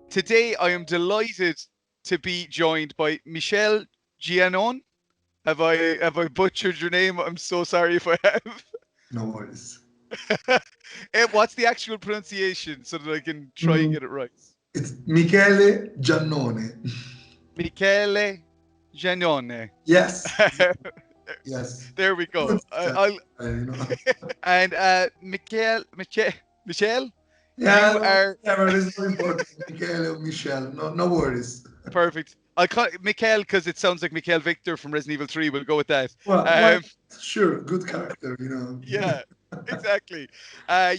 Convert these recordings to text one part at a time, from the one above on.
Today, I am delighted to be joined by Michele Giannone. Have I butchered your name? I'm so sorry if I have. No worries. What's the actual pronunciation so that I can try and Mm, get it right? it's Michele Giannone. Michele Giannone. Yes, yes. There we Good go. stuff, I'll you know. and Michelle, you Yeah, are whatever is not important. Michele or Michelle. No, no worries. perfect. I'll call it Michael because it sounds like Michael Victor from Resident Evil 3. We'll go with that. Well, why? Um, Sure, good character. yeah, exactly.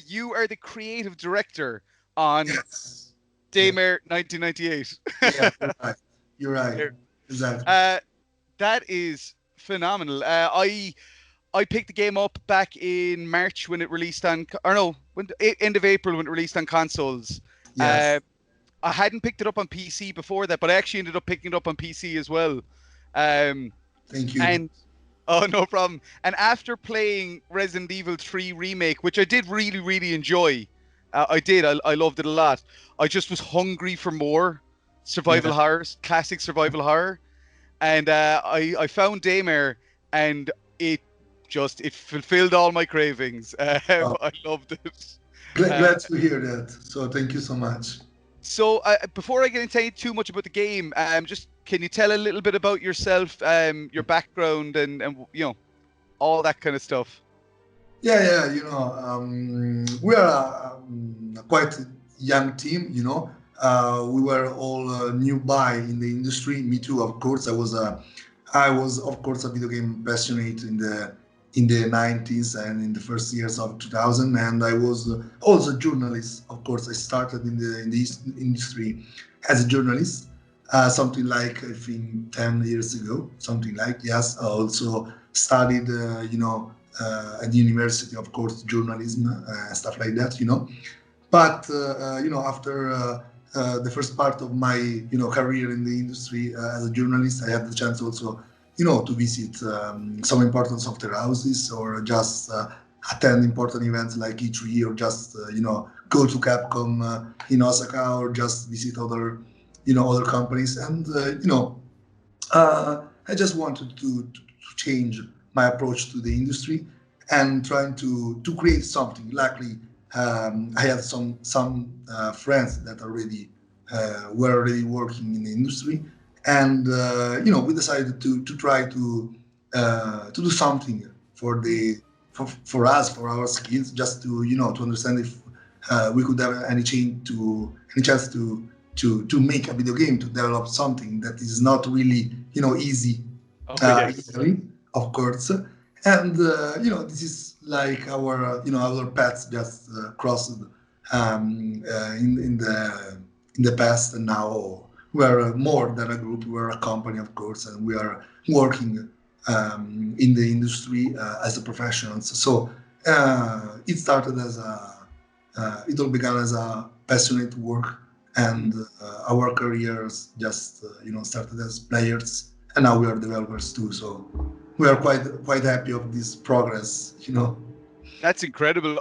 You are the creative director on Yes, yes. Daymare 1998. Yeah, you're right. You're right. There. Exactly. uh, that is phenomenal. I picked the game up back in March when it released on, or no, end of April when it released on consoles. Yes. Uh, I hadn't picked it up on PC before that, but I actually ended up picking it up on PC as well. Um, Thank you. and oh, no problem. And after playing Resident Evil 3 Remake, which I did really, really enjoy, I did. I loved it a lot. I just was hungry for more Yeah. survival horrors, classic survival horror. And I found Daymare, and it it fulfilled all my cravings. Wow. I loved it. Uh, Glad to hear that. So thank you so much. so before I get into too much about the game, just can you tell a little bit about yourself, your background, and all that kind of stuff? Yeah. We are a quite young team. We were all newbie in the industry. Me too, of course. I was of course a video game passionate in the 90s and in the first years of 2000, and I was also a journalist. Of course, I started in this industry as a journalist. Something like I think 10 years ago, something like yes. I also studied, at the university, of course, journalism, stuff like that. But after the first part of my career in the industry as a journalist, I had the chance also to visit some important software houses or just attend important events like E3 or just go to Capcom in Osaka or just visit other companies and I just wanted to change my approach to the industry and trying to create something. Luckily, I had some friends that already were already working in the industry, and we decided to try to do something for the for us for our skills, just to understand if we could have any chance to make a video game, to develop something that is not really easy Oh yes. easily, of course. And this is like our paths just crossed in the past, and now we're more than a group. We're a company, of course, and we are working in the industry as a professionals. So it started it all began as a passionate work, and our careers just started as players, and now we are developers too. So we are quite happy of this progress. That's incredible.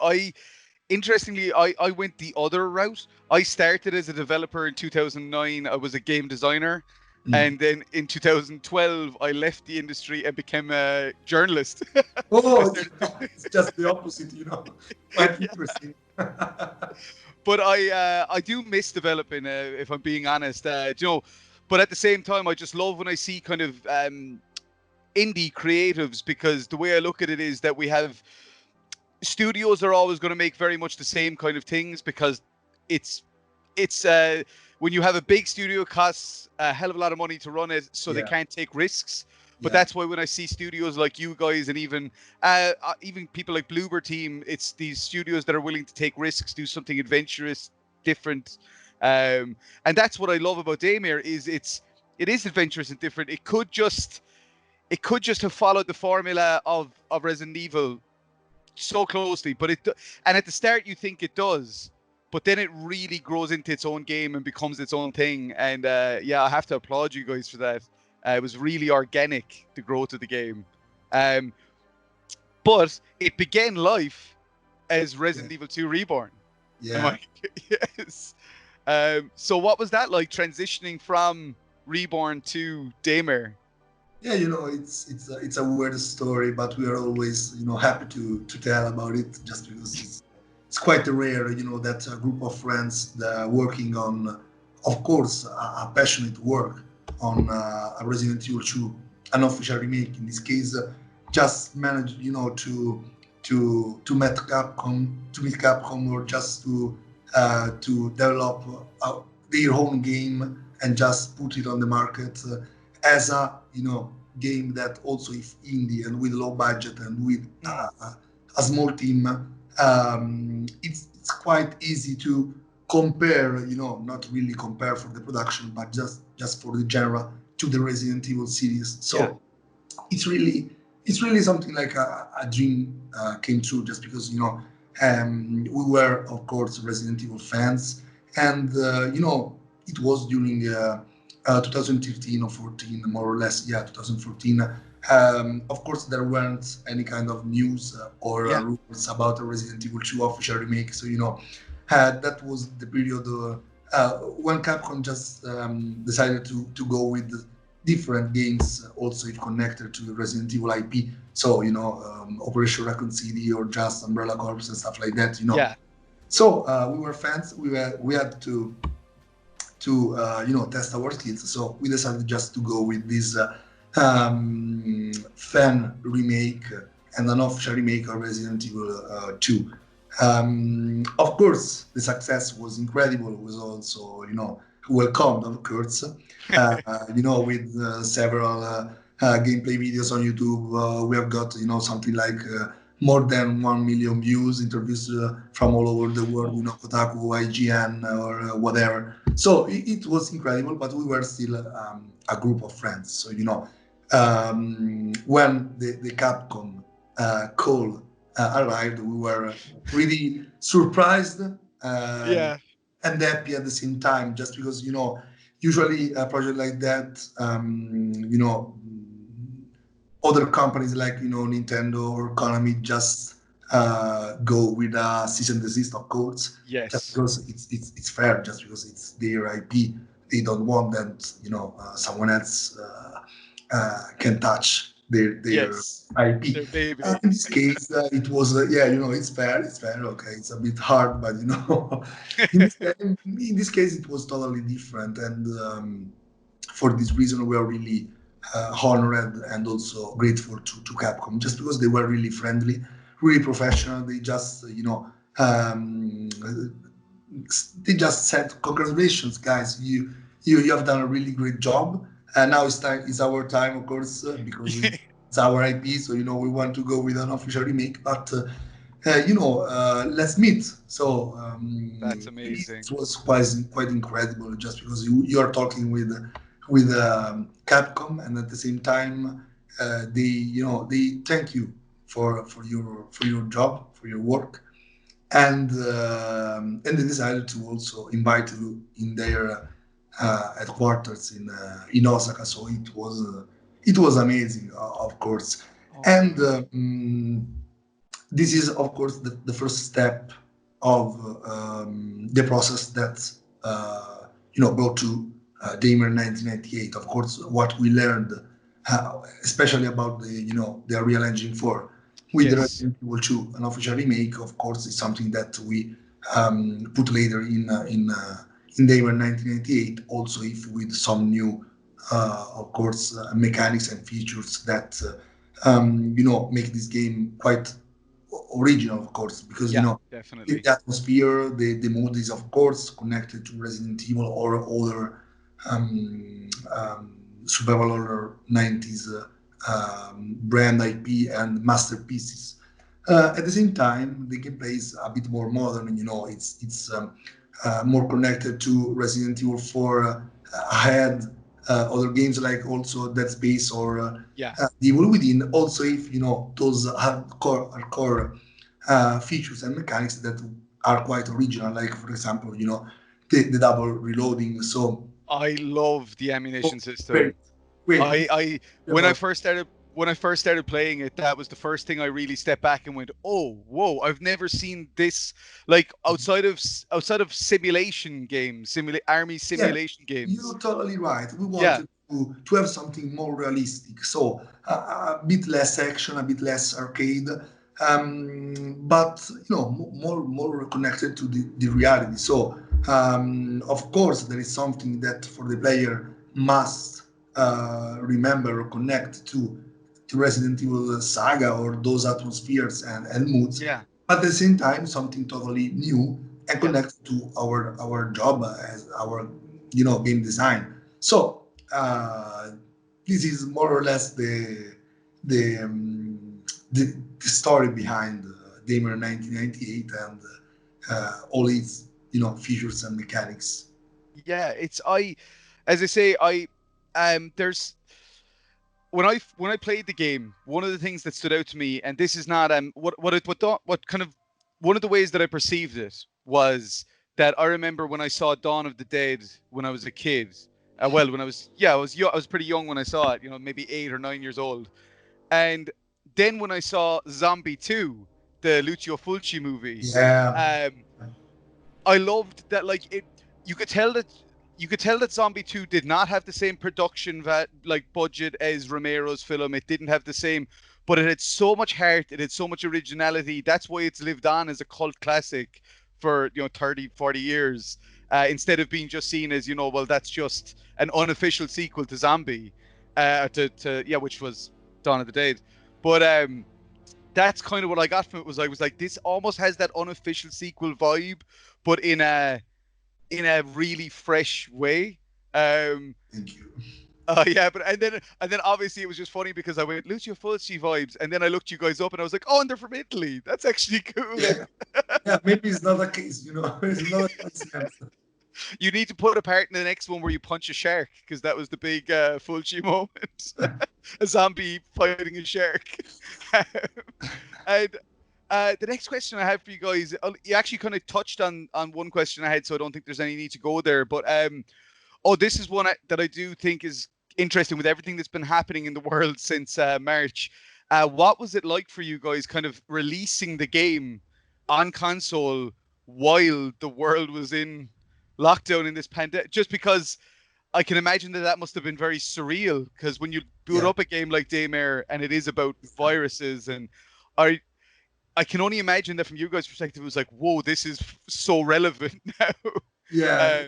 Interestingly, I went the other route. I started as a developer in 2009. I was a game designer. Mm. And then in 2012, I left the industry and became a journalist. I Oh, started, it's just the opposite. Quite yeah. interesting. But I do miss developing, if I'm being honest. But at the same time, I just love when I see kind of indie creatives, because the way I look at it is that we have studios are always going to make very much the same kind of things, because it's it's when you have a big studio, it costs a hell of a lot of money to run it, so they Yeah, can't take risks. But yeah, that's why when I see studios like you guys, and even people like Bloober Team, it's these studios that are willing to take risks, do something adventurous, different. And that's what I love about Daymare, is it is adventurous and different. It could just have followed the formula of Resident Evil so closely, but and at the start you think it does, but then it really grows into its own game and becomes its own thing. And yeah, I have to applaud you guys for that. It was really organic, the growth of the game. Um, but it began life as yeah, Resident Evil 2 Reborn. Am yeah. I? Yes. So what was that like transitioning from Reborn to Daymare? Yeah, it's a weird story, but we are always happy to tell about it, just because it's quite rare, that a group of friends that are working on, of course, a passionate work on a Resident Evil 2, an official remake. In this case, just managed, to meet Capcom, or just to develop their own game and just put it on the market as a game that also if indie and with low budget and with a small team, it's quite easy to compare, not really compare for the production, but just for the genre to the Resident Evil series. Yeah. So it's really it's really something like a dream came true, just because we were of course Resident Evil fans, and it was during 2013 or 14, more or less. Yeah, 2014. Of course, there weren't any kind of news or Yeah. rumors about a Resident Evil 2 official remake. So that was the period when Capcom just decided to go with different games, also if connected to the Resident Evil IP. So Operation Raccoon City or just Umbrella Corps and stuff like that. Yeah. So we were fans. We had to test our skills. So we decided just to go with this fan remake and an official remake of Resident Evil 2. Of course, the success was incredible. It was also welcomed, of course. With several gameplay videos on YouTube, we have got something like more than 1 million views, interviews from all over the world, Kotaku, IGN, or whatever. So it was incredible, but we were still a group of friends. So when the Capcom call arrived, we were really surprised Yeah. and happy at the same time, just because usually a project like that, other companies like Nintendo or Konami just go with a cease and desist, of course, just Yes. because it's fair, just because it's their IP. They don't want that someone else can touch their Yes. IP. Their baby. In this case, it was it's fair. It's fair. Okay, it's a bit hard, but in this case, it was totally different, and for this reason, we are really honored and also grateful to Capcom, just because they were really friendly, really professional. They just they just said, "Congratulations, guys! You have done a really great job." And now it's our time, of course, because it's our IP. So we want to go with an official remake, but let's meet. So That's it amazing. was quite incredible, just because you are talking with Capcom, and at the same time they thank you for your job, for your work, and they decided to also invite you in their headquarters in Osaka. So it was amazing, of course, Oh, and this is of course the first step of the process that brought to Daymare 1998. Of course, what we learned, especially about the Unreal Engine 4 with the yes. Resident Evil 2, an official remake, of course, is something that we put later in Daymare 1988. Also, if with some new, of course, mechanics and features that make this game quite original, of course, because Yeah, the definitely. atmosphere, the mood is of course connected to Resident Evil or other survival horror 90s brand IP and masterpieces. At the same time, the gameplay is a bit more modern. It's more connected to Resident Evil 4 ahead. Other games like also Dead Space or Yeah. The Evil Within. Also, if those hardcore features and mechanics that are quite original, like for example, the double reloading. So I love the oh, ammunition great, system. great. I when I About first started when I first started playing it, that was the first thing I really stepped back and went, "Oh, whoa! I've never seen this like outside of simulation games, army Yeah, simulation games." you're totally right. We Yeah, wanted to have something more realistic, so a bit less action, a bit less arcade, but more connected to the reality. So of course, there is something that for the player must remember or connect to Resident Evil saga or those atmospheres and moods, yeah, but at the same time, something totally new and yeah, connect to our job as our game design. So this is more or less the um, the story behind Daymare 1998 and all its features and mechanics. yeah. As I say, there's when I played the game, one of the things that stood out to me, and this is not what kind of one of the ways that I perceived it was that I remember when I saw Dawn of the Dead when I was a kid. Well, when I was yeah, I was pretty young when I saw it, maybe 8 or 9 years old, and then when I saw Zombie 2, the Lucio Fulci movie, Yeah, um, I loved that you could tell that Zombie 2 did not have the same production budget as Romero's film. It didn't have the same, but it had so much heart, it had so much originality. That's why it's lived on as a cult classic for 30, 40 years. Instead of being just seen as, well, that's just an unofficial sequel to Zombie, to yeah, which was Dawn of the Dead. But that's kind of what I got from it. Was I was like, this almost has that unofficial sequel vibe, but in a really fresh way. Um, thank you. yeah, but and then obviously it was just funny because I went Lucio Fulci vibes, and then I looked you guys up and I was like, oh, and they're from Italy. That's actually cool. Yeah, yeah. Maybe it's not a case, it's not a coincidence. You need to put a part in the next one where you punch a shark because that was the big Fulci moment, a zombie fighting a shark. And the next question I have for you guys, you actually kind of touched on one question I had, so I don't think there's any need to go there. But this is one that I do think is interesting with everything that's been happening in the world since March. What was it like for you guys, kind of releasing the game on console while the world was in lockdown in this pandemic? Just because I can imagine that must have been very surreal. Because when you boot Yeah. up a game like Daymare and it is about viruses, and I I can only imagine that from you guys' perspective, it was like, whoa, this is so relevant now. Yeah, uh,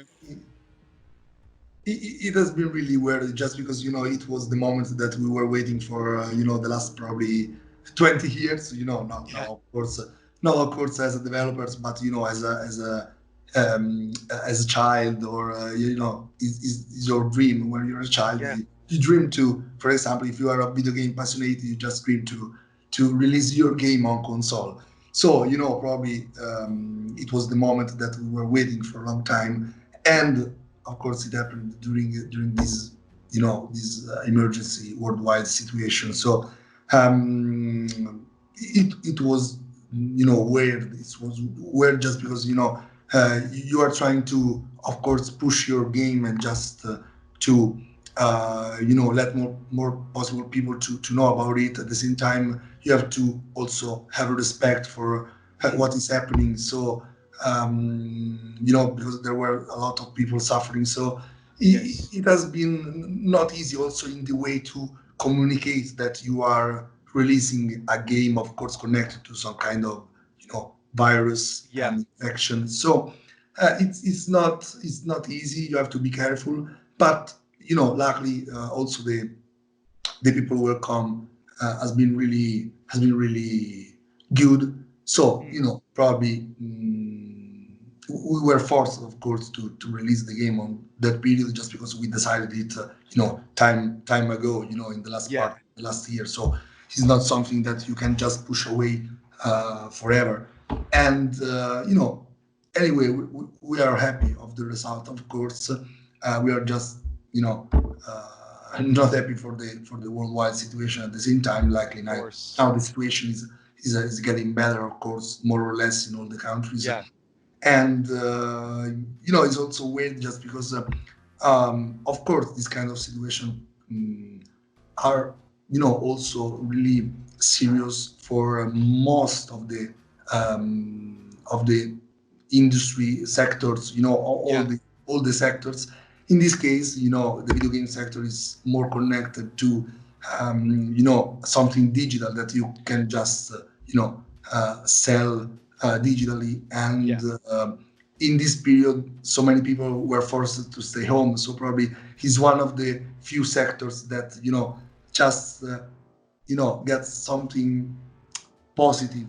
it has been really weird just because it was the moment that we were waiting for the last probably 20 years, not yeah, now of course, not of course as a developers, but as a child, or is your dream when you're a child. yeah, You dream to, for example, if you are a video game passionate, you just dream to release your game on console. So probably it was the moment that we were waiting for a long time. And of course it happened during this this emergency worldwide situation. So it was weird. It was weird just because you are trying to, of course, push your game and just to let more possible people to know about it. At the same time, you have to also have respect for mm, what is happening. So because there were a lot of people suffering. So yes, it has been not easy also in the way to communicate that you are releasing a game, of course, connected to some kind of, virus yeah, and infection. So it's not easy. You have to be careful, but luckily also the people who will come has been really good. So mm, probably we were forced, of course, to release the game on that period just because we decided it, time ago, in the last yeah, part, the last year. So it's not something that you can just push away forever. And anyway, we are happy of the result. Of course, we are just not happy for the worldwide situation. At the same time, likely of now, course, now the situation is getting better, of course, more or less in all the countries. yeah, And it's also weird just because, of course, this kind of situation are also really serious for most of the industry sectors, Yeah. all the sectors. In this case, the video game sector is more connected to something digital that you can just sell digitally. And Yeah. in this period, so many people were forced to stay home, so probably he's one of the few sectors that just get something positive,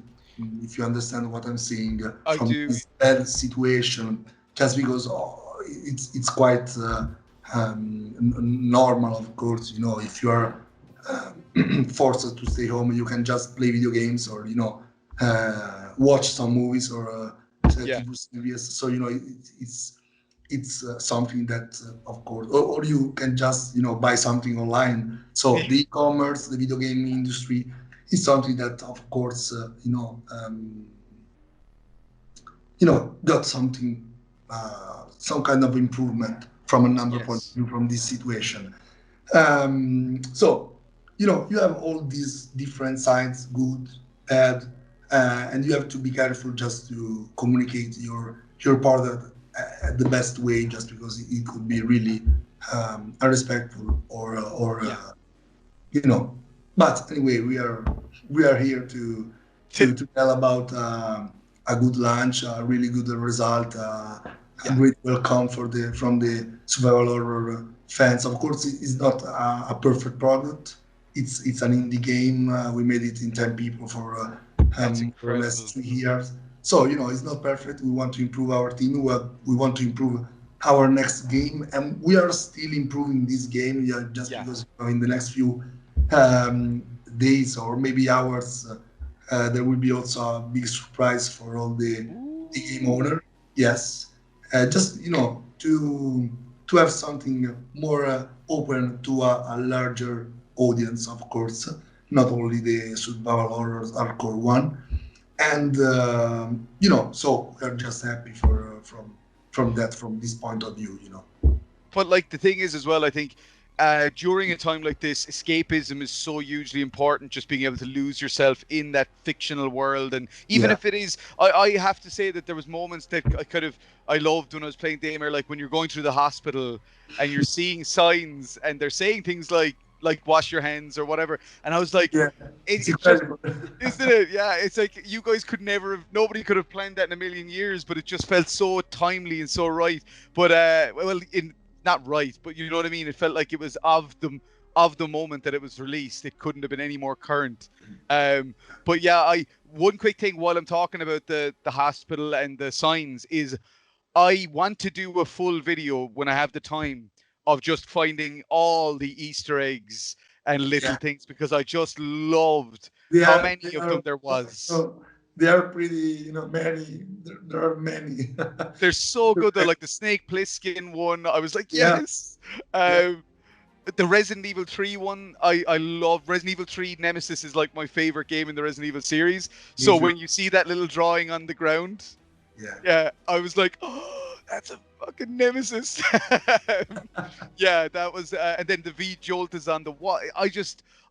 if you understand what I'm saying, I from do. this bad situation, just because it's quite normal, of course. If you are forced to stay home, you can just play video games, or watch some movies, or Yeah. TV series. So it's something that, of course, or you can just buy something online. So the e-commerce, the video game industry is something that, of course, got something, some kind of improvement from a number point of Yes. view from this situation. So, you have all these different sides, good, bad, and you have to be careful just to communicate your product the best way, just because it could be really unrespectful, Yeah. you know. But anyway, we are here to tell about a good launch, a really good result, a Yeah. great welcome from the survival horror fans. Of course, it's not a perfect product. It's an indie game. We made it in 10 people That's for the last incredible. 3 years. So it's not perfect. We want to improve our team. We want to improve our next game, and we are still improving this game. Yeah, just Yeah. because in the next few um, days or maybe hours, there will be also a big surprise for all the game Ooh. owner. Yes, just to have something more open to a larger audience, of course, not only the survival horror hardcore one. And so we're just happy from this point of view. But like the thing is as well, I think during a time like this, escapism is so hugely important. Just being able to lose yourself in that fictional world, and even Yeah. if it is, I have to say that there was moments that I loved when I was playing Daymare, like when you're going through the hospital and you're seeing signs and they're saying things like wash your hands or whatever, and I was like, Yeah, it's it's just. incredible. Isn't it? Yeah, it's like you guys could never have, nobody could have planned that in a million years, but it just felt so timely and so right. But well, in not right, but you know what I mean. It felt like it was of the moment that it was released. It couldn't have been any more current. Um, but yeah, I one quick thing while I'm talking about the hospital and the signs is I want to do a full video when I have the time of just finding all the Easter eggs and little Yeah, things because I just loved they how are they many of are them there was. they are pretty, many. There are many. They're so good though, like the Snake Plissken one. I was like, Yeah, yes. yeah, Um, the Resident Evil 3 one, I love. Resident Evil 3 Nemesis is like my favorite game in the Resident Evil series. me So too. when you see that little drawing on the ground, Yeah, yeah, I was like, oh, that's a fucking Nemesis. Yeah, that was, and then the V Jolt is on the what?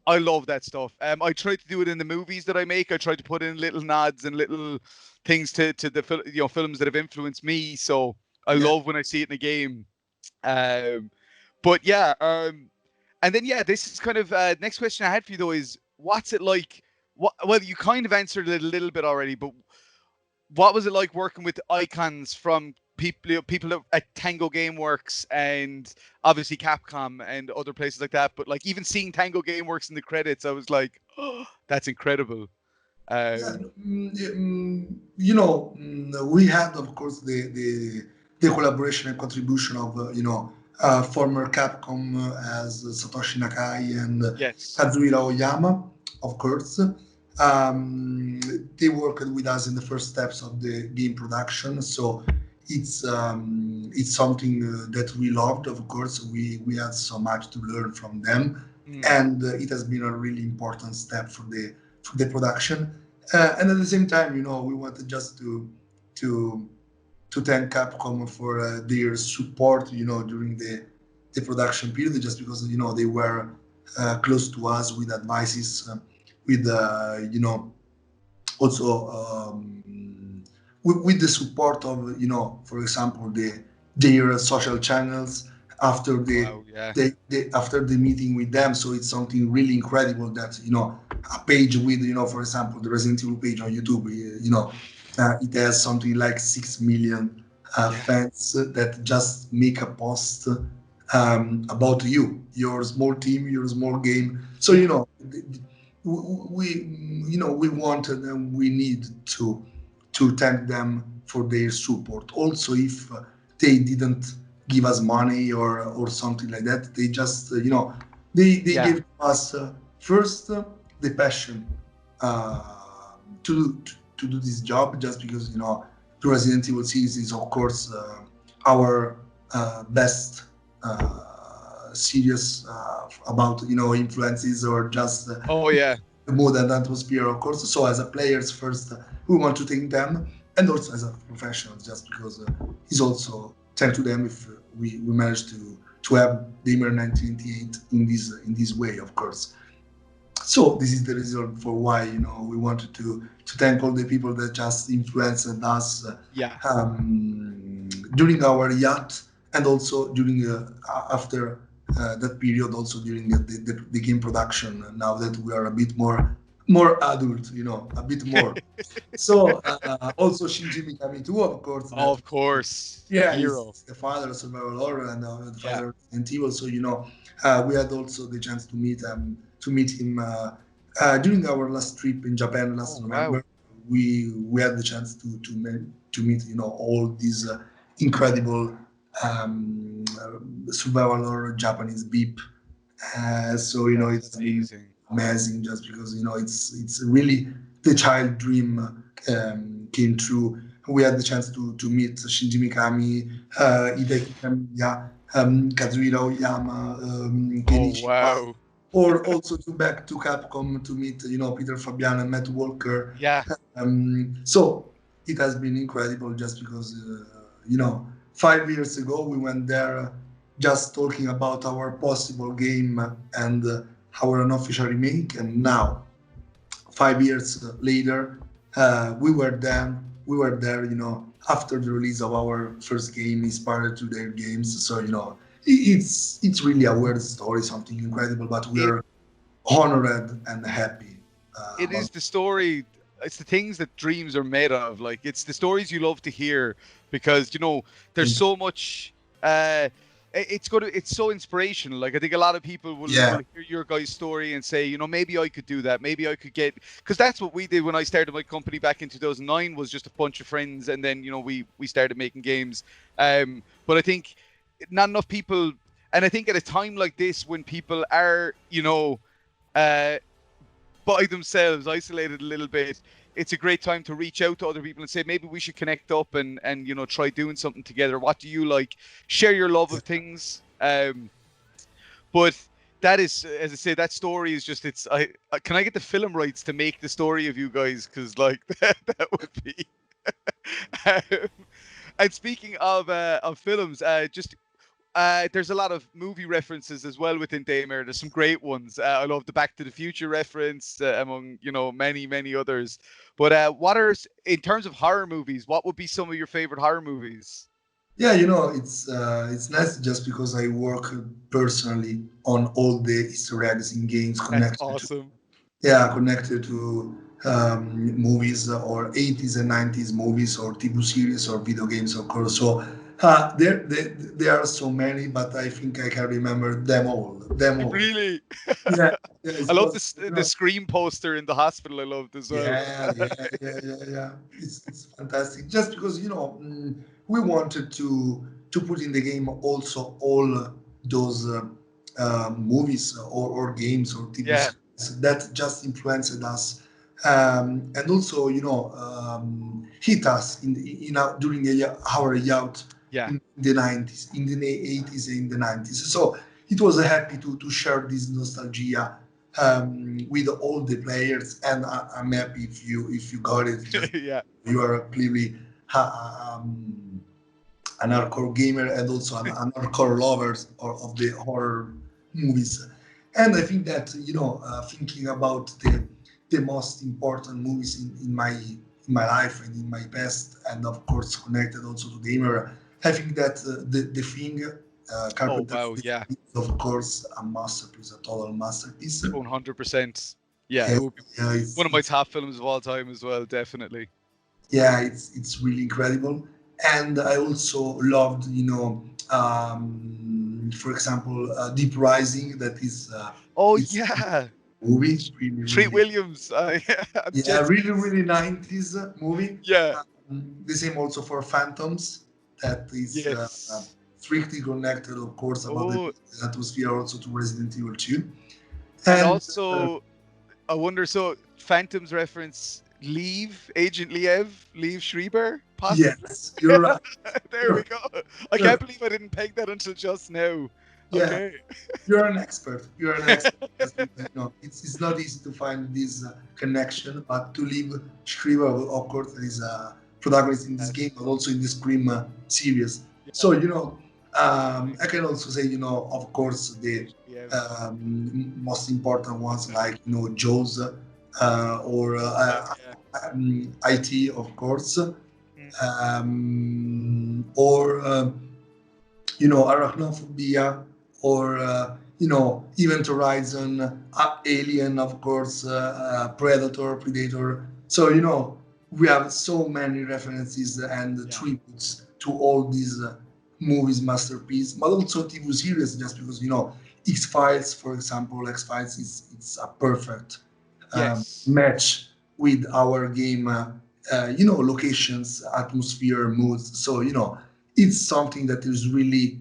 I love that stuff. I try to do it in the movies that I make. I try to put in little nods and little things to the films that have influenced me. So I yeah, love when I see it in a game. Um, but yeah, and then yeah, this is kind of next question I had for you though is what's it like? What well, you kind of answered it a little bit already, but what was it like working with icons from people at Tango Gameworks and obviously Capcom and other places like that? But like even seeing Tango Gameworks in the credits, I was like, oh, that's incredible. yeah. Um, We had, of course, the collaboration and contribution of former Capcom, as Satoshi Nakai and yes, Kazuhiro Oyama, of course. They worked with us in the first steps of the game production, so it's something that we loved. Of course, we had so much to learn from them, mm, and it has been a really important step for the production. And at the same time, we wanted just to to thank Capcom for their support, during the production period, just because they were close to us with advices, with also with the support of for example their social channels after Wow, yeah, after the meeting with them. So it's something really incredible that a page with for example the Resident Evil page on YouTube, it has something like 6 million yeah, fans that just make a post about your small team, your small game. So yeah, we wanted and we need to thank them for their support. Also, if they didn't give us money or something like that, they just they yeah. gave us first the passion uh, to do this job, just because the Resident Evil series is of course our best series about influences or just Oh yeah, the mood and atmosphere, of course. So as a players first, we want to thank them, and also as a professional, just because it's also thank to them if we managed to have Daymare 1988 in this way, of course. So this is the reason for why we wanted to thank all the people that just influenced us yeah. during our yacht, and also during after that period, also during the game production. Now that we are a bit more adult, a bit more. So also Shinji Mikami too, of course. Oh, That of course, yeah, hero. he's the father of survival horror and the Yeah. father of Resident Evil. So we had also the chance to meet him during our last trip in Japan last Oh wow. November. We had the chance to meet all these incredible survival horror Japanese beep. So That's it's been amazing. amazing, just because it's really the child dream came true. We had the chance to meet Shinji Mikami, Hideki Kamiya, Kazuhiro Oyama, Oh Kenichi Iwata, wow. or also to back to Capcom to meet Peter Fabian and Matt Walker. Yeah. So it has been incredible, just because 5 years ago we went there just talking about our possible game and our unofficial remake, and now 5 years later we were there after the release of our first game inspired to their games. So it's really a weird story, something incredible, but we It are honored and happy it about is the story. It's the things that dreams are made of. Like it's the stories you love to hear because there's it. so much. It's so inspirational. Like I think a lot of people Yeah, will hear your guy's story and say, maybe I could do that. Maybe I could get, because that's what we did when I started my company back in 2009. Was just a bunch of friends, and then we started making games. But I think not enough people, and I think at a time like this when people are uh by themselves, isolated a little bit, it's a great time to reach out to other people and say maybe we should connect up and try doing something together. What do you like? Share your love of things. But that is, as I say, that story is just it's. Can I get the film rights to make the story of you guys? Because like that would be. um, and speaking of films, just there's a lot of movie references as well within Daymare. There's some great ones. I love the Back to the Future reference, among many others. But what are in terms of horror movies? What would be some of your favorite horror movies? yeah, it's nice, just because I work personally on all the Easter eggs in games That's connected to awesome. connected to movies, or 80s and 90s movies, or TV series, or video games, of course. So there are so many, but I think I can remember them all. Them all. Really, Yeah, yeah, I it's love possible. this the Scream poster in the hospital. I loved as well. Yeah. It's fantastic. Just because we wanted to put in the game also all those movies, or games, or TV Yeah, series that just influenced us, and also hit us during our youth yeah, in the 90s, in the 80s, and in the 90s. So it was happy to share this nostalgia with all the players, and I'm happy if you got it. Just yeah. you are clearly an hardcore gamer, and also an hardcore lover of the horror movies. And I think that thinking about the most important movies in my life and in my past, and of course connected also to gamer, I think that the thing, Oh Carpenter wow, yeah, is of course a masterpiece, a total masterpiece. 100%. Yeah, Yeah, it would be yeah, one of my top films of all time as well, definitely. yeah, it's really incredible. And I also loved, for example, Deep Rising. That is, Oh it's yeah, movie really, Treat really, Williams. I'm yeah, dead. really, really 90s movie. Yeah, The same also for Phantoms. That is yes. strictly connected, of course, about the Oh, atmosphere also to Resident Evil 2. and And also I wonder. So Phantom's reference. Leave Agent Leave Schreiber, possibly. yes, you're right. There we You're, go. I can't you're, believe I didn't peg that until just now. yeah, Okay. you're an expert. You're an expert. Just because, it's not easy to find this connection, but to leave Shriver, of course, is a protagonist in this Yes. game, but also in the Scream series. Yeah. So, I can also say, of course, the Yeah. most important ones like, Jaws or Wow. Yeah. IT, of course, Mm. or Arachnophobia, or Event Horizon, Alien, of course, Predator. So we have so many references and Yeah. tributes to all these movies masterpiece, but also TV series. Just because X Files, for example, X Files is it's a perfect Yes. match with our game. Locations, atmosphere, moods. So it's something that is really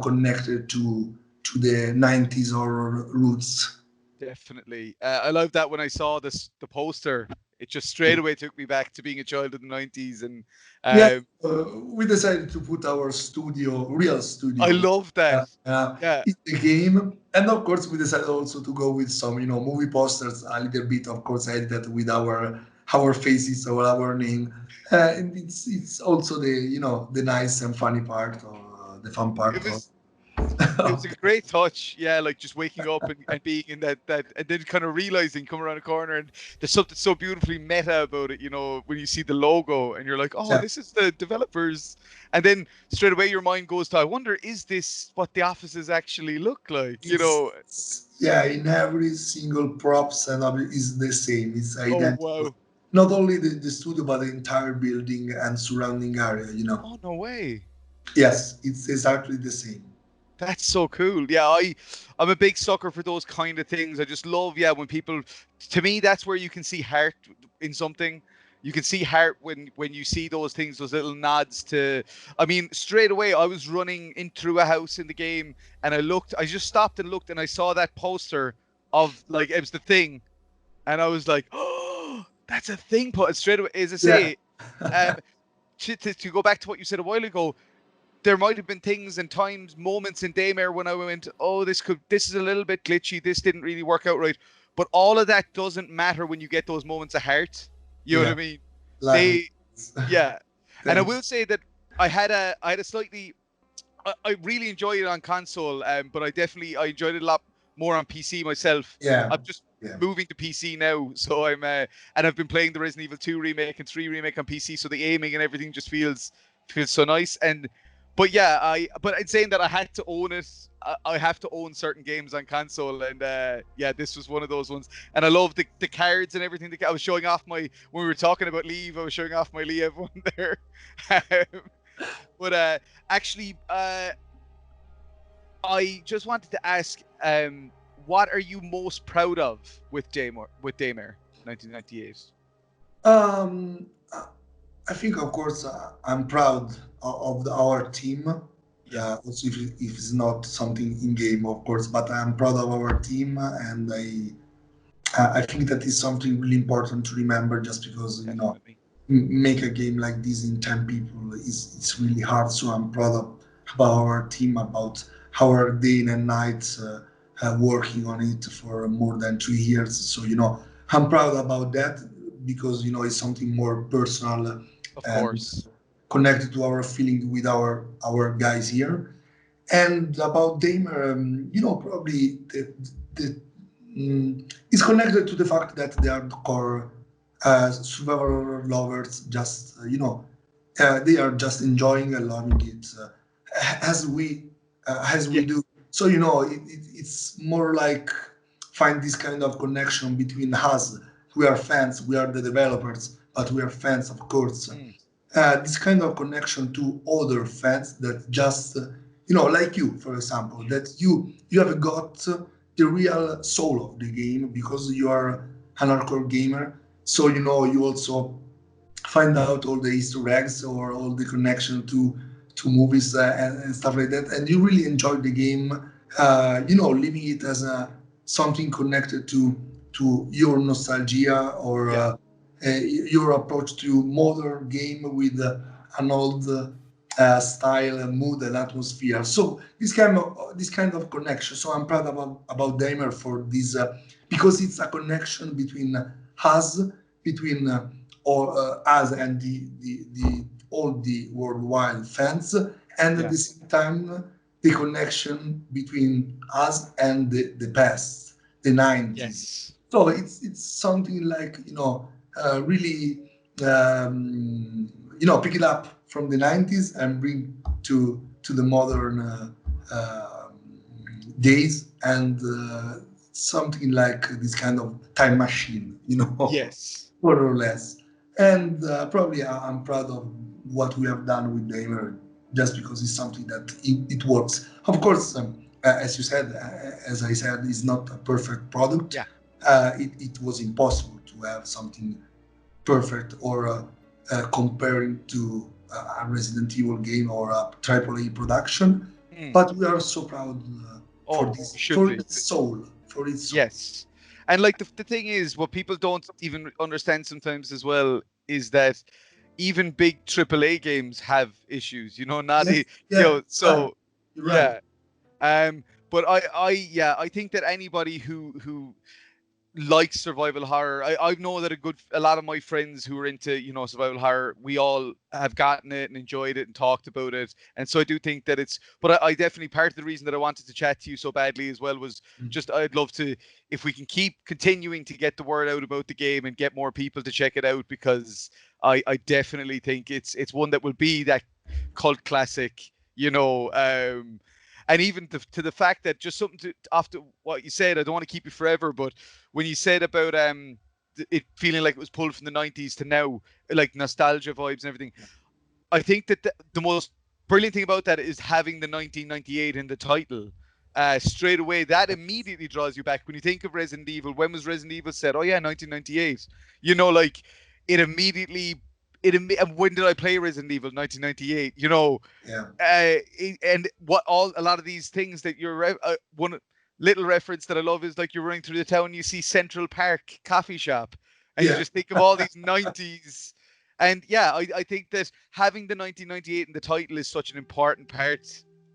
connected to the 90s horror roots. Definitely. I love that when I saw the poster, it just straight away took me back to being a child in the 90s. And Yeah, um, we decided to put our real I studio, love that. Yeah. in the game, and of course we decided also to go with some movie posters, a little bit, of course, edited with our faces or our name, and it's also the nice and funny part, or the fun It part of. was it was a great touch. Yeah, like just waking up and being in that and then kind of realizing come around the corner and there's something so beautifully meta about it, when you see the logo and you're like, oh, Yeah. this is the developers. And then straight away your mind goes to, I wonder, is this what the offices actually look like? Yeah, in every single props and is the same. It's Oh identical. wow. Not only the studio, but the entire building and surrounding area. Oh no way. Yes, it's exactly the same. That's so cool. Yeah, I'm a big sucker for those kind of things. I just love, yeah, when people, to me, that's where you can see heart in something. You can see heart when you see those things, those little nods to. I mean, straight away, I was running in through a house in the game, and I just stopped and looked, and I saw that poster of like it was the thing, and I was like, oh, that's a thing. Put straight away, as I Yeah. say, um, to go back to what you said a while ago, there might have been things and times, moments in Daymare when I went, oh, this is a little bit glitchy. This didn't really work out right. But all of that doesn't matter when you get those moments of heart. You know what Yeah, I mean? like They, yeah. And I thank. will say that I had a slightly, I really enjoyed it on console, but I enjoyed it a lot more on PC myself. Yeah, I'm just yeah, moving to PC now, so and I've been playing the Resident Evil 2 remake and 3 remake on PC, so the aiming and everything just feels so nice. And but yeah, but in saying that, I had to own it. I have to own certain games on console, and yeah, this was one of those ones. And I love the cards and everything. I was showing off my when we were talking about Leave. I was showing off my Leave one there. But actually, I just wanted to ask, what are you most proud of with Daymare 1998? um I think, of course, I'm proud of our team. Yeah, Also, if it's not something in game, of course, but I'm proud of our team, and I think that is something really important to remember. Just because definitely. make a game like this in 10 people is it's really hard. So I'm proud about our team, about our day and nights working on it for more than 2 years. So I'm proud about that, because it's something more personal Of and course. connected to our feeling with our guys here. And about Damer, probably the is connected to the fact that they are the core survival lovers. Just they are just enjoying and loving it as we Yeah. do. So it's more like find this kind of connection between us. We are fans. We are the developers, but we are fans, of course. Mm. This kind of connection to other fans that just like you, for example, that you have got the real soul of the game because you are an hardcore gamer. So you also find out all the Easter eggs or all the connection to movies and stuff like that, and you really enjoy the game. Living it as a something connected to your nostalgia or Yeah. your approach to modern game with an old style and mood and atmosphere. So this kind of connection. So I'm proud about Daymare for this because it's a connection between us, between us and the all the worldwide fans, and at Yeah. the same time the connection between us and the past, the 90s. Yes. So it's something like really pick it up from the 90s and bring to the modern days, and something like this kind of time machine, Yes. more or less. And probably I'm proud of what we have done with Daymare, just because it's something that it works. Of course, as you said, as I said, it's not a perfect product. Yeah. It was impossible to have something perfect or comparing to a Resident Evil game or a AAA production. Mm. But we are so proud for Oh, you this, should for be. its soul, for its soul. Yes. And like the thing is, what people don't even understand sometimes as well is that even big AAA games have issues, not Yes, yeah, right. so You're right. yeah. But yeah, I think that anybody who likes survival horror. I know that a lot of my friends who are into, survival horror, we all have gotten it and enjoyed it and talked about it. And so I do think that but I definitely, part of the reason that I wanted to chat to you so badly as well was just, I'd love to, if we can keep continuing to get the word out about the game and get more people to check it out, because I definitely think it's one that will be that cult classic, and even to the fact that just something to after what you said, I don't want to keep you forever, but when you said about it feeling like it was pulled from the 90s to now, like nostalgia vibes and everything, I think that the most brilliant thing about that is having the 1998 in the title. Straight away, that immediately draws you back. When you think of Resident Evil, when was Resident Evil set? Oh yeah, 1998. Like it immediately. And when did I play Resident Evil? 1998. Yeah, And what a lot of these things that one little reference that I love is like you're running through the town, you see Central Park coffee shop, and you yeah, just think of all these 90s. And yeah, I think that having the 1998 in the title is such an important part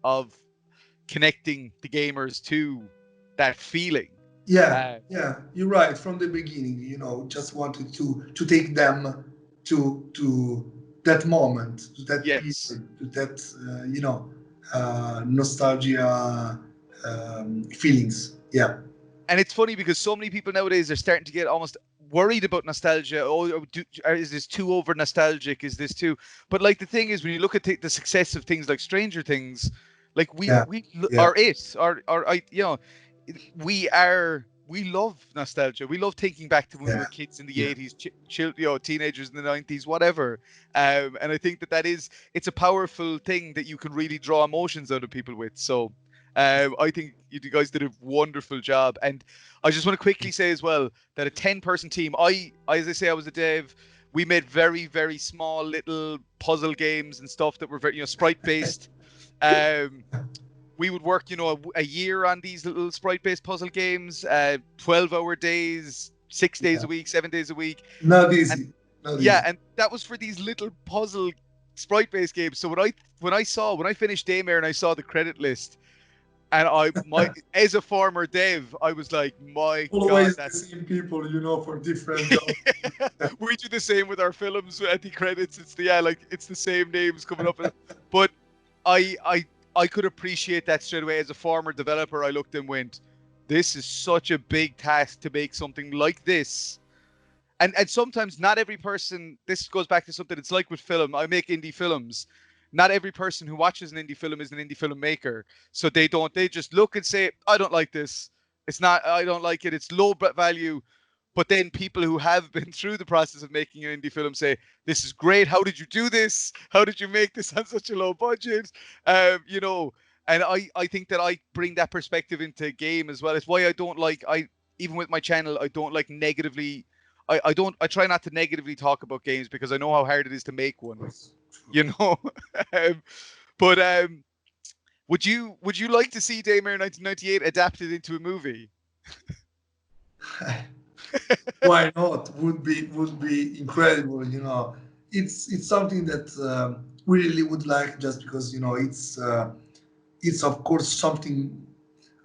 of connecting the gamers to that feeling. yeah, Uh, yeah. You're right. From the beginning, just wanted to take them to that moment, to that period, yes. to that nostalgia feelings. Yeah, And it's funny because so many people nowadays are starting to get almost worried about nostalgia. Oh, is this too over nostalgic? Is this too? But like the thing is, when you look at the success of things like Stranger Things, like yeah, we yeah, are it, or I, we love nostalgia. We love thinking back to when we yeah, were kids in the yeah, 80s, teenagers in the 90s, whatever. And I think that it's a powerful thing that you can really draw emotions out of people with. So I think you guys did a wonderful job. And I just want to quickly say as well that a 10-person team, as I say, I was a dev. We made very, very small little puzzle games and stuff that were very, sprite based. Um, we would work, a year on these little sprite-based puzzle games, 12-hour days, 6 days yeah. a week, 7 days a week. Not And easy. Not yeah, easy. and that was for these little puzzle sprite-based games. So when I finished Daymare and I saw the credit list, and as a former dev, I was like, my God, Always the that's same people, for different jobs. we do the same with our films at the credits. It's the same names coming up. But I I I could appreciate that straight away as a former developer. I looked and went, this is such a big task to make something like this. And sometimes not every person, this goes back to something, it's like with film. I make indie films. Not every person who watches an indie film is an indie filmmaker. So they just look and say, I don't like this. It's not, I don't like it. It's low value. But then people who have been through the process of making an indie film say, this is great. How did you do this? How did you make this on such a low budget? You know, and I think that I bring that perspective into a game as well. It's why I don't like, even with my channel, I don't like negatively, I try not to negatively talk about games because I know how hard it is to make one, you know. um, but would you like to see Daymare 1998 adapted into a movie? Why not? Would be incredible. It's something that we really would like, just because it's of course something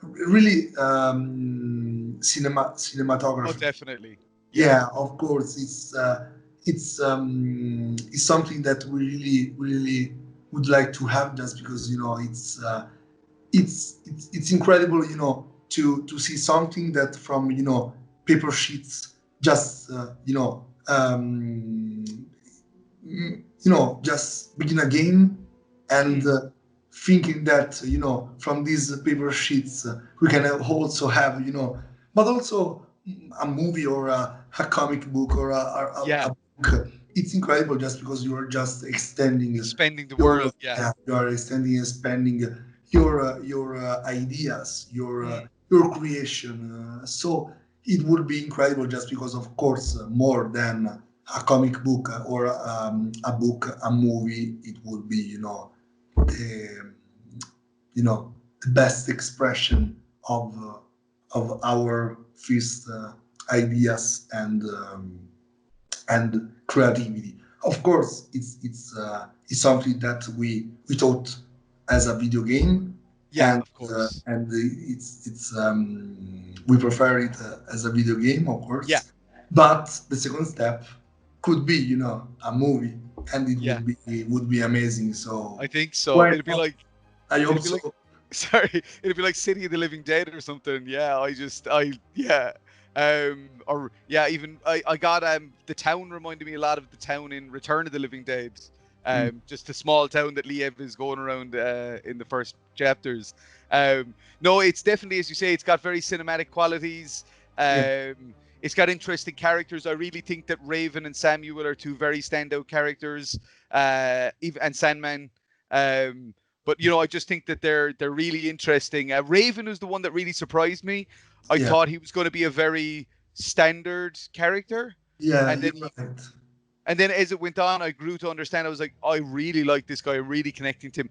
really Oh, cinematography. definitely. Yeah. Yeah, of course, it's something that we really would like to have, just because it's incredible, to see something that from paper sheets, just just begin a game, and thinking that from these paper sheets we can also have, but also a movie, or a comic book, or Yeah. a book. It's incredible, just because you are just extending Expanding the your world. Yeah. you are extending and expanding your ideas, Mm. your creation. So it would be incredible, just because, of course, more than a comic book, or a book, a movie. It would be, the, the best expression of our first ideas, and creativity. Of course, it's something that we thought as a video game, Yeah, and of course. it's we prefer it as a video game, of Yeah. course. But the second step could be, a movie, and it Yeah. would be amazing. So I think so. why not? I hope It'd be like so. sorry, it'd be like City of the Living Dead or something. Yeah, yeah. Or yeah, even I got the town reminded me a lot of the town in Return of the Living Dead. Mm. Just a small town that Liev is going around in the first chapters. No, it's definitely, as you say, it's got very cinematic qualities. Yeah, It's got interesting characters. I really think that Raven and Samuel are two very standout characters. And Sandman. Um, but I just think that they're really interesting. Raven is the one that really surprised me. I yeah, thought he was going to be a very standard character, yeah. and You're then right. as it went on, I grew to understand. I was like, I really like this guy. I'm really connecting to him.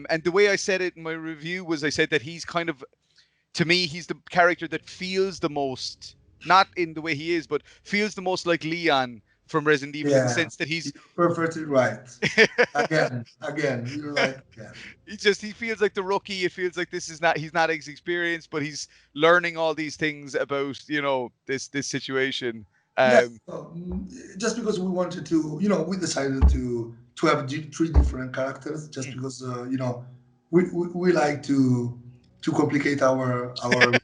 And the way I said it in my review was, I said that he's kind of, to me, he's the character that feels the most, not in the way he is, but feels the most like Leon from Resident Evil, in the Yeah, sense that he's you're perfectly right. Again, you're right again. he feels like the rookie. It feels like this is not he's not as experienced, but he's learning all these things about this situation. Yes, Um, just because we wanted to, we decided to have three different characters, just because, we like to complicate our life,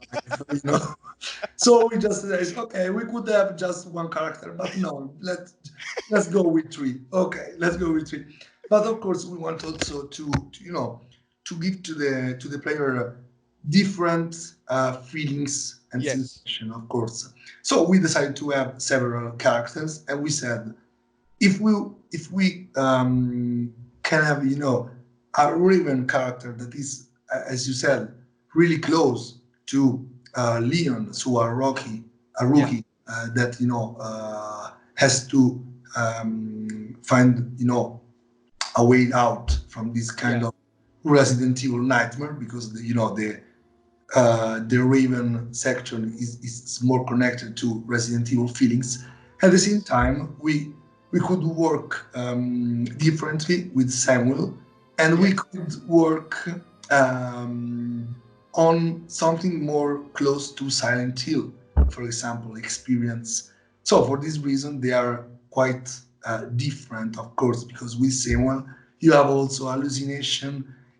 So we just said, okay, we could have just one character, but no, let's go with three. Okay, let's go with three. But of course, we want also to give to the player different feelings and yes. sensation, of course. So we decided to have several characters, and we said, if we can have, a Raven character that is, as you said, really close to Leon, so a Yeah. rookie that has to find a way out from this kind Yeah. of Resident Evil nightmare, because the Raven section is more connected to Resident Evil feelings. At the same Yes. time, we could work differently with Samuel, and we Yeah. could work um, on something more close to Silent Hill, for example, experience. So for this reason, they are quite different, of course, because with Samuel you have also hallucination.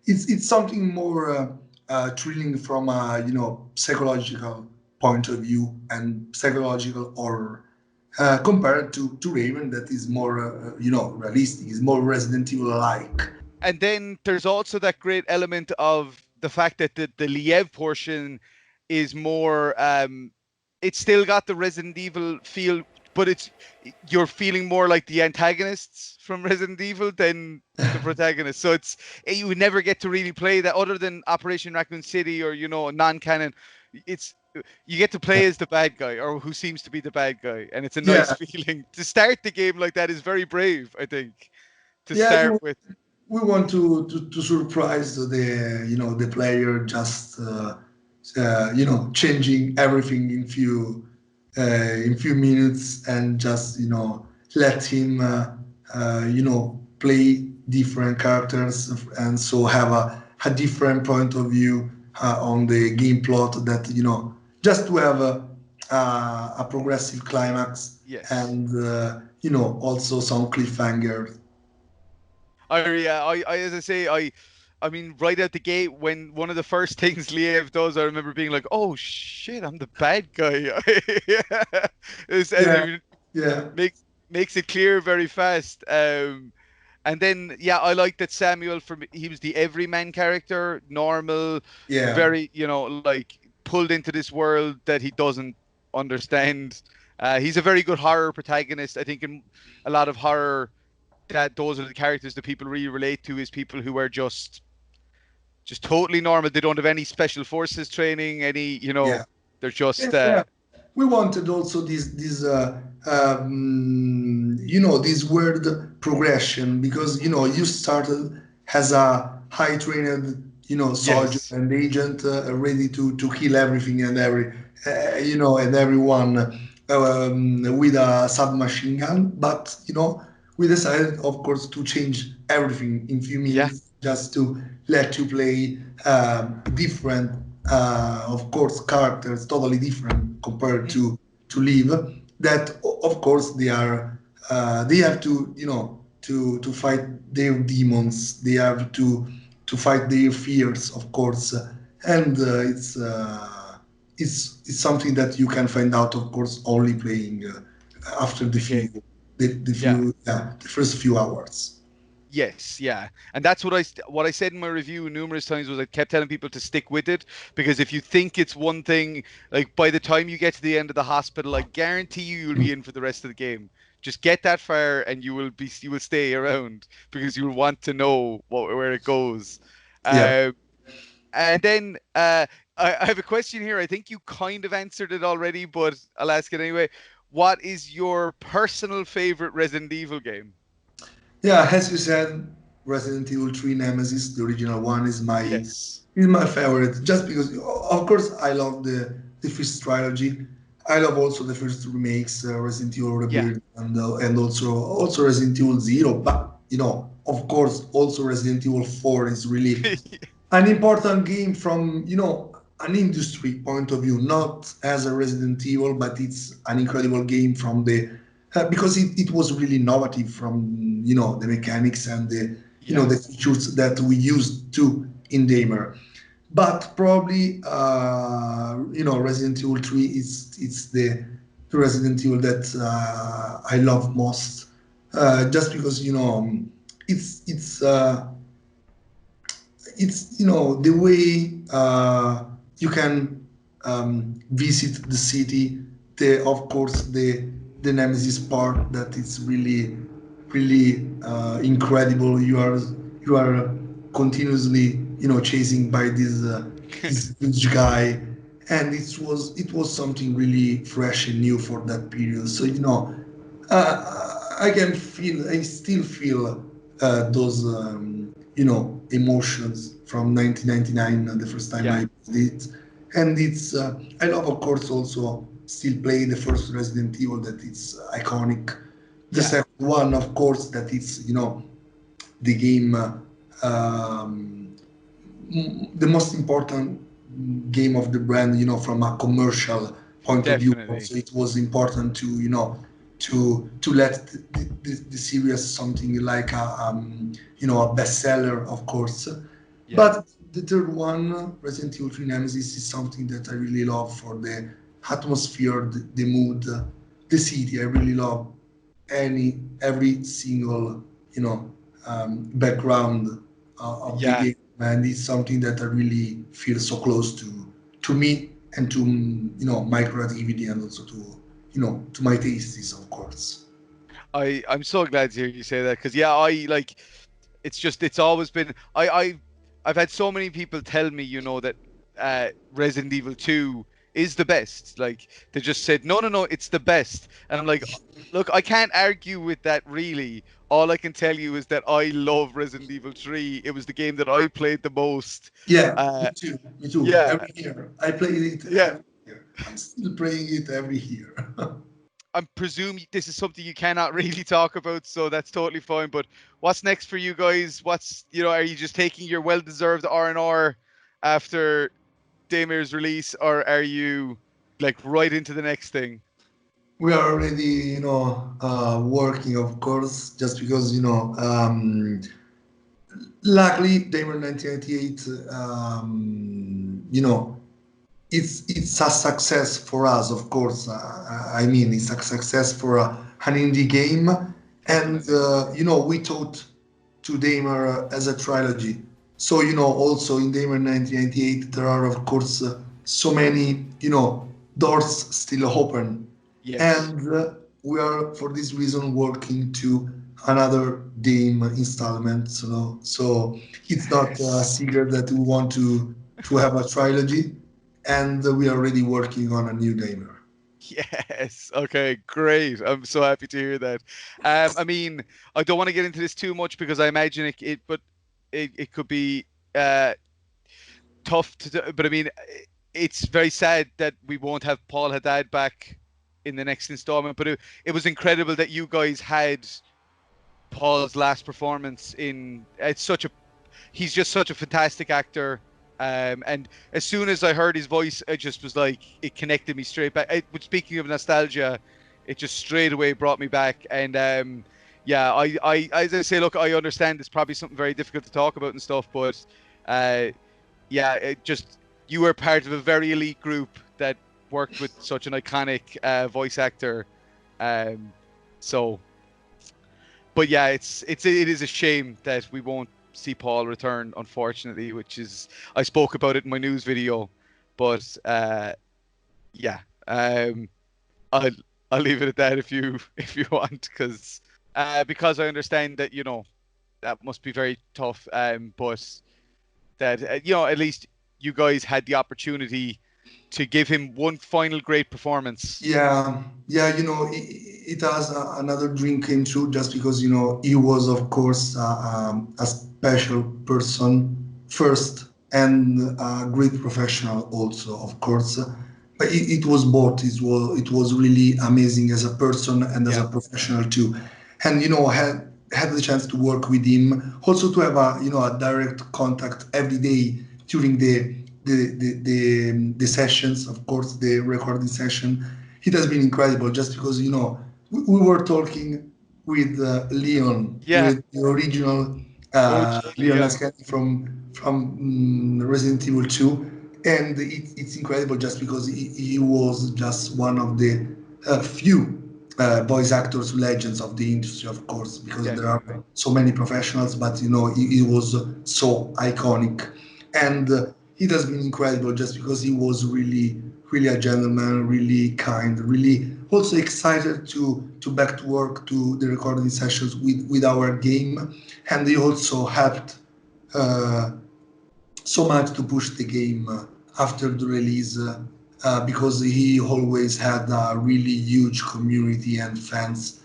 It's something more thrilling from a psychological point of view and psychological horror. Compared to Raven, that is more realistic, is more Resident Evil like. And then there's also that great element of the fact that the Liev portion is more it's still got the Resident Evil feel, but you're feeling more like the antagonists from Resident Evil than the protagonist. So you would never get to really play that other than Operation Raccoon City or non-canon. It's you get to play as the bad guy or who seems to be the bad guy, and it's a nice Yeah, feeling. To start the game like that is very brave, I think. To yeah. start with. We want to surprise the player, just changing everything in few minutes, and just let him play different characters, and so have a different point of view on the game plot, that just to have a progressive climax, Yes. and also some cliffhanger. As I say, I mean, right out the gate, when one of the first things Liev does, I remember being like, "Oh shit, I'm the bad guy." And Yeah, it yeah, makes it clear very fast. And then yeah, I like that Samuel he was the everyman character, normal, yeah. very like pulled into this world that he doesn't understand. He's a very good horror protagonist. I think in a lot of horror, that those are the characters that people really relate to, is people who are just totally normal. They don't have any special forces training, Yeah, they're yeah, just yeah. We wanted also this weird progression, because you started as a high trained soldier yes, and agent, ready to kill everything and and everyone, with a submachine gun. But we decided, of course, to change everything in few yeah, minutes, just to let you play different, of course, characters, totally different compared mhm, to Live. That, of course, they have to to fight their demons. They have to fight their fears, of course, and it's something that you can find out, of course, only playing after the game, yeah. the first few hours. Yes, yeah, and that's what I said in my review numerous times, was I kept telling people to stick with it, because if you think it's one thing, like by the time you get to the end of the hospital, I guarantee you'll be in for the rest of the game. Just get that far, and you will stay around because you'll want to know where it goes. Yeah. Um, and then I have a question here. I think you kind of answered it already, but I'll ask it anyway. What is your personal favorite Resident Evil game? Yeah, as you said, Resident Evil 3 Nemesis, the original one, Yes. is my favorite. Just because, of course, I love the first trilogy. I love also the first remakes, Resident Evil Yeah. Rebirth, and also Resident Evil Zero. But of course, also Resident Evil 4 is really an important game from an industry point of view, not as a Resident Evil, but it's an incredible game from the because it was really innovative from the mechanics and Yeah. the features that we used to in Daymare. But probably Resident Evil 3 is it's the Resident Evil that I love most, just because it's it's uh, it's the way you can visit the city. Of course, the Nemesis part, that is really incredible. You are continuously chasing by this huge guy, and it was something really fresh and new for that period. So I still feel those emotions from 1999, the first time Yeah. I played it. And I love, of course, also still play the first Resident Evil, that it's iconic. The Yeah. second one, of course, that it's the game, the most important game of the brand, from a commercial point of view. Definitely. Also, it was important to to let the series something like a bestseller, of course. Yeah. But the third one, Resident Evil 3 Nemesis, is something that I really love for the atmosphere, the mood, the city. I really love every single, you know, background of the Yeah. game, and it's something that I really feel so close to me and to my creativity, and also to to my tastes, of course. I'm so glad to hear you say that, because yeah, I like, it's always been, I've had so many people tell me, that Resident Evil 2 is the best. Like, they just said, no, no, no, it's the best. And I'm like, look, I can't argue with that really. All I can tell you is that I love Resident Evil 3. It was the game that I played the most. Yeah, me Uh, too. Me too. yeah, Every year I play it. yeah. Every year I'm still playing it every year. I'm presuming this is something you cannot really talk about, so that's totally fine. But what's next for you guys? Are you just taking your well-deserved R&R after Daymare's release, or are you like right into the next thing? We are already, working, of course, just because, luckily, Daymare 1998, it's a success for us, of course. I mean, it's a success for an indie game, and Definitely. we thought to Daymare as a trilogy. So also in Daymare 1998, there are of course so many doors still open, Yes. and we are for this reason working to another Dame installment. So it's not a Yes. secret that we want to have a trilogy, and we are already working on a new Damer. Yes. Okay, great. I'm so happy to hear that. I mean, I don't want to get into this too much because I imagine but it could be uh tough to do, but I mean, it's very sad that we won't have Paul Haddad back in the next installment. But it was incredible that you guys had Paul's last performance in. He's just such a fantastic actor. And as soon as I heard his voice, I just was like, it connected me straight back. Speaking of nostalgia, it just straight away brought me back. And yeah, as I say, look, I understand it's probably something very difficult to talk about and stuff, but uh, yeah, you were part of a very elite group that worked with such an iconic voice actor. Um, so, but yeah, it is a shame that we won't see Paul return, unfortunately. Which is, I spoke about it in my news video, but yeah, I'll I'll leave it at that if you if you want, because I understand that that must be very tough. But that at least you guys had the opportunity to give him one final great performance. Yeah, yeah, it has another dream came true just because he was of course a special person first, and a great professional also, of course. But it was both. It was really amazing as a person and as Yeah, a professional too. And had the chance to work with him, also to have a direct contact every day during the sessions, of course, the recording session. It has been incredible just because we were talking with Leon, yeah, with the original OG, Leon yeah, Ascani from Resident Evil 2, and it's incredible just because he was just one of the few voice actors legends of the industry, of course, because there definitely. are so many professionals, but he was so iconic, and it has been incredible just because he was really really a gentleman, really kind, really also excited to back to work to the recording sessions with our game, and he also helped uh, so much to push the game after the release, because he always had a really huge community and fans.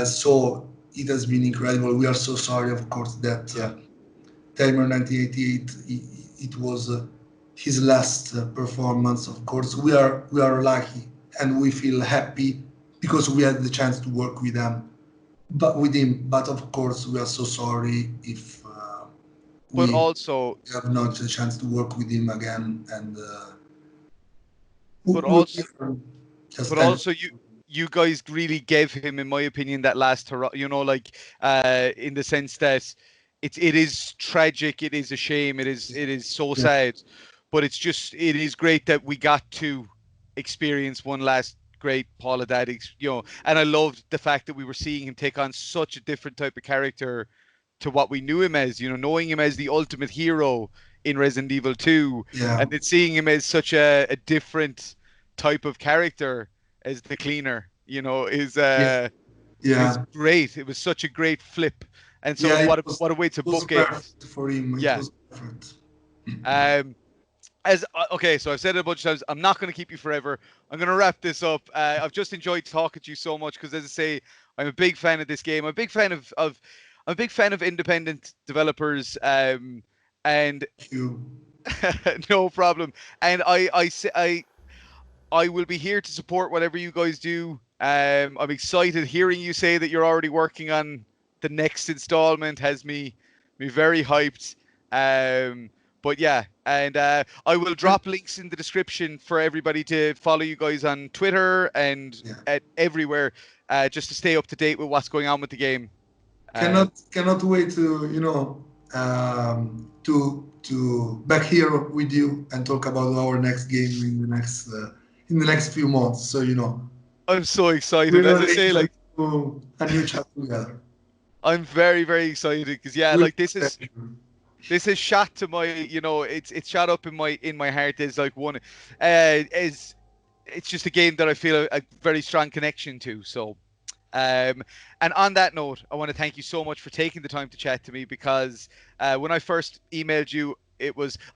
So it has been incredible. We are so sorry, of course, that Yeah. Timer 1988, it was his last performance. Of course, we are lucky and we feel happy because we had the chance to work with him. But of course, we are so sorry if But we also, have not the chance to work with him again. And but we also, are just but thankful. also, you guys really gave him, in my opinion, that last hurrah. Like, in the sense that it is tragic. It is a shame. It is so Yeah, sad. But it is great that we got to experience one last great Paul Haddad, and I loved the fact that we were seeing him take on such a different type of character to what we knew him as, knowing him as the ultimate hero in Resident Evil 2, yeah, and then seeing him as such a different type of character as the cleaner, yeah, is yeah, great. It was such a great flip. And so yeah. It what a way to was book it. perfect for him. It Yeah. was perfect. Um, okay, so I've said it a bunch of times. I'm not going to keep you forever. I'm going to wrap this up. I've just enjoyed talking to you so much because, as I say, I'm a big fan of this game. I'm a big fan I'm a big fan of independent developers. And Thank you. no problem. And I will be here to support whatever you guys do. I'm excited hearing you say that you're already working on the next installment has me very hyped. Um, but yeah, and I will drop links in the description for everybody to follow you guys on Twitter and Yeah. at everywhere, just to stay up to date with what's going on with the game. Um, Cannot wait to to back here with you and talk about our next game in the next few months. So I'm so we excited. As are I say, able like to a new chapter together. I'm very, very excited because yeah, With like this is pleasure. this is shot to my, it's shot up in my heart as like one, is it's just a game that I feel a very strong connection to. So, um, and on that note, I want to thank you so much for taking the time to chat to me because when I first emailed you,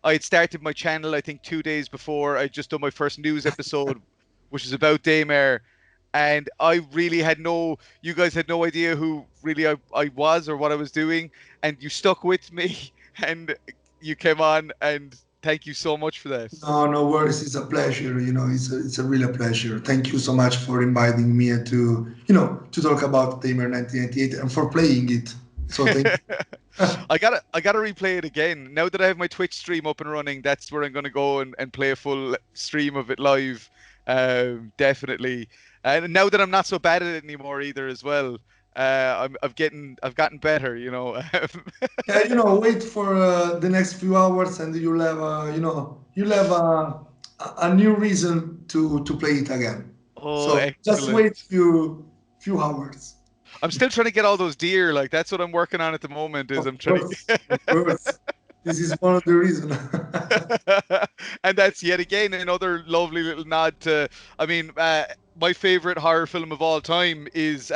I had started my channel I think 2 days before. I just done my first news episode, which is about Daymare, and I really had you guys had no idea who really I was or what I was doing, and you stuck with me, and you came on, and thank you so much for that. No, no worries. It's a pleasure. It's a real pleasure. Thank you so much for inviting me to talk about Tamer 1998 and for playing it. So thank you. I gotta replay it again. Now that I have my Twitch stream up and running, that's where I'm gonna go and play a full stream of it live. Definitely. And now that I'm not so bad at it anymore either as well, I've gotten better, Yeah, wait for the next few hours, and you'll have you'll have a new reason to play it again. Oh, So just wait excellent. few hours. I'm still trying to get all those deer. Like that's what I'm working on at the moment. Is Of I'm trying course, to. of course. This is one of the reasons. And that's yet again another lovely little nod to. I mean, my favorite horror film of all time is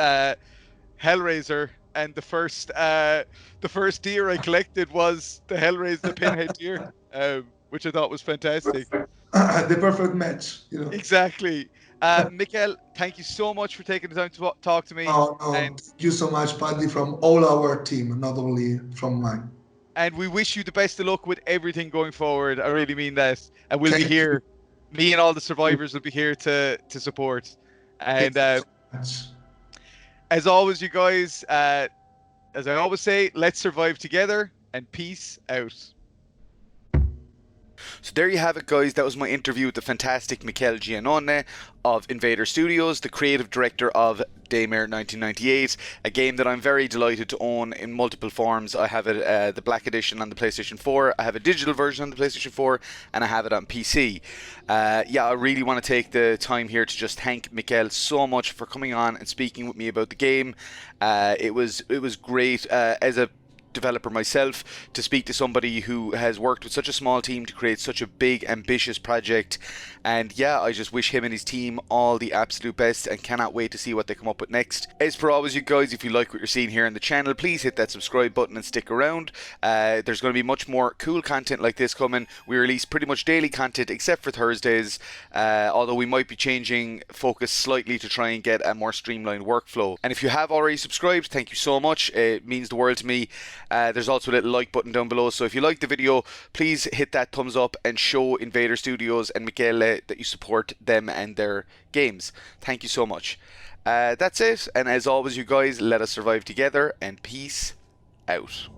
Hellraiser, and the first deer I collected was the pinhead deer, which I thought was fantastic. Perfect. The perfect match. Exactly. Mikel, thank you so much for taking the time to talk to me, Oh no, and thank you so much, Paddy, from all our team, not only from mine. we wish you the best of luck with everything going forward. I really mean that, and we'll be Thank you. here. Me and all the survivors will be here to support. Thank And you so much. as always, you guys, as I always say, let's survive together and peace out. So there you have it, guys. That was my interview with the fantastic Michele Giannone of Invader Studios, the creative director of Daymare 1998, a game that I'm very delighted to own in multiple forms. I have it, the Black Edition on the PlayStation 4, I have a digital version on the PlayStation 4, and I have it on PC. Yeah, I really want to take the time here to just thank Michele so much for coming on and speaking with me about the game. It was great as a developer myself to speak to somebody who has worked with such a small team to create such a big ambitious project. And yeah, I just wish him and his team all the absolute best and cannot wait to see what they come up with next. As per always, you guys, if you like what you're seeing here on the channel, please hit that subscribe button and stick around. There's going to be much more cool content like this coming. We release pretty much daily content except for Thursdays, although we might be changing focus slightly to try and get a more streamlined workflow. And if you have already subscribed, thank you so much. It means the world to me. There's also a little like button down below, so if you like the video, please hit that thumbs up and show Invader Studios and Michele that you support them and their games. Thank you so much. That's it, and as always, you guys, let us survive together, and peace out.